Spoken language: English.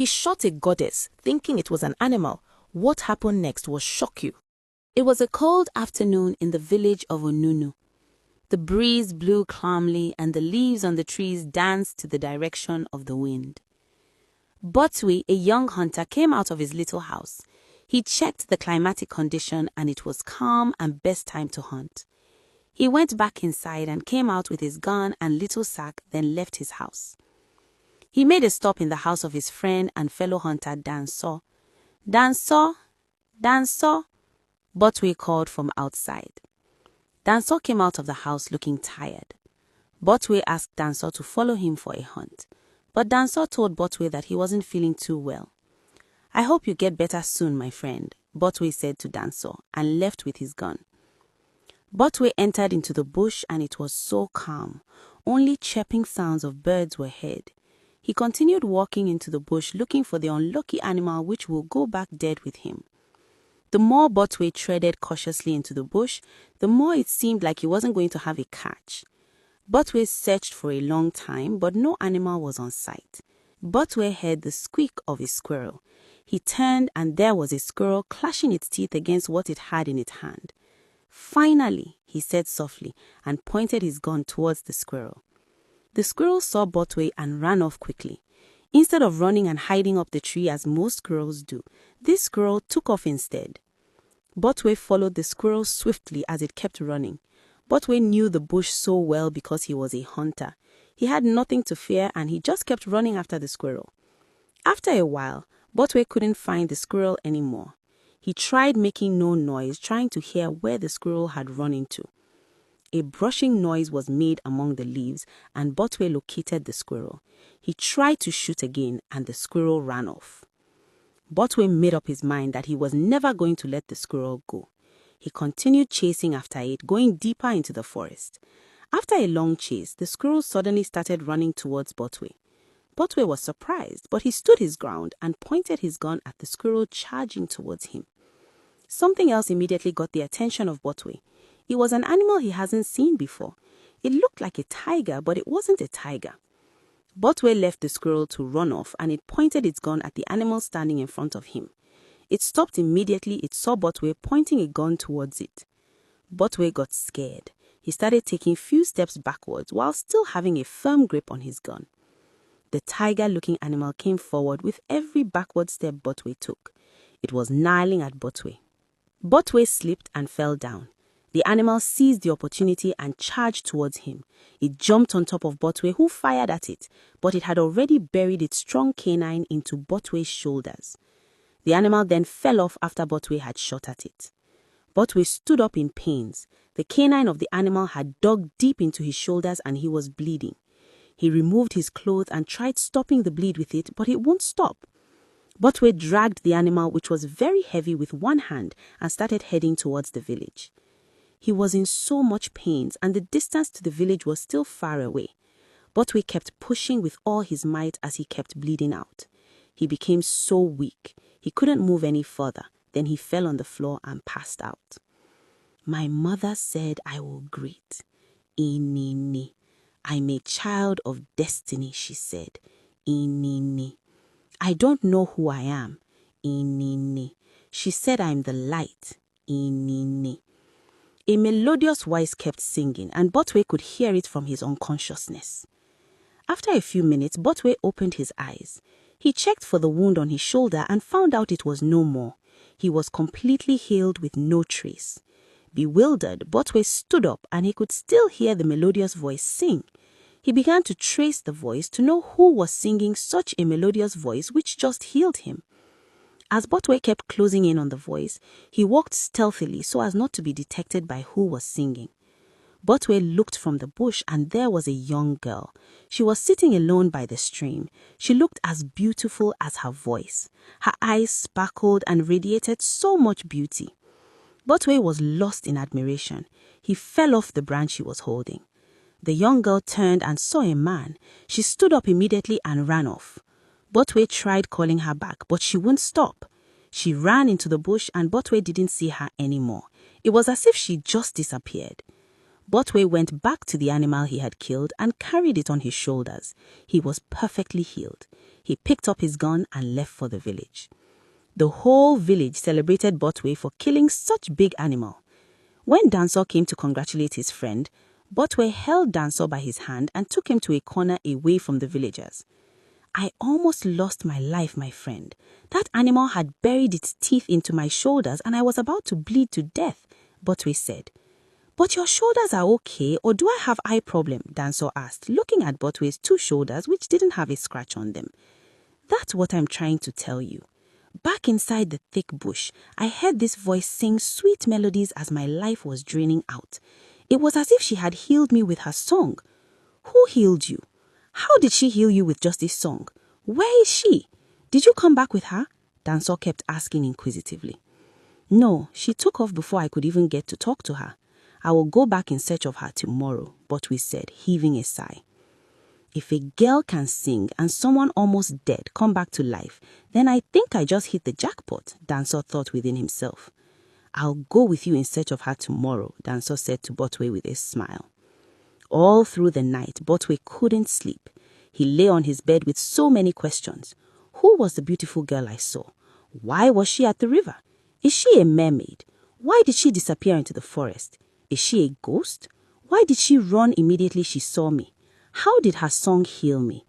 He shot a goddess, thinking it was an animal. What happened next will shock you. It was a cold afternoon in the village of Onunu. The breeze blew calmly and the leaves on the trees danced to the direction of the wind. Botwe, a young hunter, came out of his little house. He checked the climatic condition and it was calm and best time to hunt. He went back inside and came out with his gun and little sack, then left his house. He made a stop in the house of his friend and fellow hunter Danso. Danso, Danso, Botwe called from outside. Danso came out of the house looking tired. Botwe asked Danso to follow him for a hunt, but Danso told Botwe that he wasn't feeling too well. "I hope you get better soon, my friend," Botwe said to Danso and left with his gun. Botwe entered into the bush and it was so calm. Only chirping sounds of birds were heard. He continued walking into the bush looking for the unlucky animal which will go back dead with him. The more Botwe treaded cautiously into the bush, the more it seemed like he wasn't going to have a catch. Botwe searched for a long time, but no animal was on sight. Botwe heard the squeak of a squirrel. He turned and there was a squirrel clashing its teeth against what it had in its hand. "Finally," he said softly and pointed his gun towards the squirrel. The squirrel saw Botwe and ran off quickly. Instead of running and hiding up the tree as most squirrels do, this squirrel took off instead. Botwe followed the squirrel swiftly as it kept running. Botwe knew the bush so well because he was a hunter. He had nothing to fear and he just kept running after the squirrel. After a while, Botwe couldn't find the squirrel anymore. He tried making no noise, trying to hear where the squirrel had run into. A brushing noise was made among the leaves and Botwe located the squirrel. He tried to shoot again and the squirrel ran off. Botwe made up his mind that he was never going to let the squirrel go. He continued chasing after it, going deeper into the forest. After a long chase, the squirrel suddenly started running towards Botwe. Botwe was surprised, but he stood his ground and pointed his gun at the squirrel charging towards him. Something else immediately got the attention of Botwe. It was an animal he hasn't seen before. It looked like a tiger, but it wasn't a tiger. Botwe left the squirrel to run off and it pointed its gun at the animal standing in front of him. It stopped immediately it saw Botwe pointing a gun towards it. Botwe got scared. He started taking few steps backwards while still having a firm grip on his gun. The tiger-looking animal came forward with every backward step Botwe took. It was gnarling at Botwe. Botwe slipped and fell down. The animal seized the opportunity and charged towards him. It jumped on top of Botwe, who fired at it, but it had already buried its strong canine into Botwe's shoulders. The animal then fell off after Botwe had shot at it. Botwe stood up in pains. The canine of the animal had dug deep into his shoulders and he was bleeding. He removed his clothes and tried stopping the bleed with it, but it won't stop. Botwe dragged the animal, which was very heavy, with one hand and started heading towards the village. He was in so much pain and the distance to the village was still far away. Botwe kept pushing with all his might as he kept bleeding out. He became so weak. He couldn't move any further. Then he fell on the floor and passed out. "My mother said I will greet. Inini. I'm a child of destiny," she said. Inini. "I don't know who I am. Inini. She said I'm the light. Inini." A melodious voice kept singing and Botwe could hear it from his unconsciousness. After a few minutes, Botwe opened his eyes. He checked for the wound on his shoulder and found out it was no more. He was completely healed with no trace. Bewildered, Botwe stood up and he could still hear the melodious voice sing. He began to trace the voice to know who was singing such a melodious voice which just healed him. As Botwe kept closing in on the voice, he walked stealthily so as not to be detected by who was singing. Botwe looked from the bush and there was a young girl. She was sitting alone by the stream. She looked as beautiful as her voice. Her eyes sparkled and radiated so much beauty. Botwe was lost in admiration. He fell off the branch he was holding. The young girl turned and saw a man. She stood up immediately and ran off. Botwe tried calling her back, but she wouldn't stop. She ran into the bush and Botwe didn't see her anymore. It was as if she just disappeared. Botwe went back to the animal he had killed and carried it on his shoulders. He was perfectly healed. He picked up his gun and left for the village. The whole village celebrated Botwe for killing such big animal. When Danso came to congratulate his friend, Botwe held Danso by his hand and took him to a corner away from the villagers. "I almost lost my life, my friend. That animal had buried its teeth into my shoulders and I was about to bleed to death," Botwe said. "But your shoulders are okay, or do I have eye problem?" Danso asked, looking at Botwe's 2 shoulders which didn't have a scratch on them. "That's what I'm trying to tell you. Back inside the thick bush, I heard this voice sing sweet melodies as my life was draining out. It was as if she had healed me with her song." "Who healed you? How did she heal you with just this song? Where is she? Did you come back with her?" Danso kept asking inquisitively. "No, she took off before I could even get to talk to her. I will go back in search of her tomorrow," Botwe said, heaving a sigh. "If a girl can sing and someone almost dead come back to life, then I think I just hit the jackpot," Danso thought within himself. "I'll go with you in search of her tomorrow," Danso said to Botwe with a smile. All through the night, Botwe couldn't sleep. He lay on his bed with so many questions. Who was the beautiful girl I saw? Why was she at the river? Is she a mermaid? Why did she disappear into the forest? Is she a ghost? Why did she run immediately she saw me? How did her song heal me?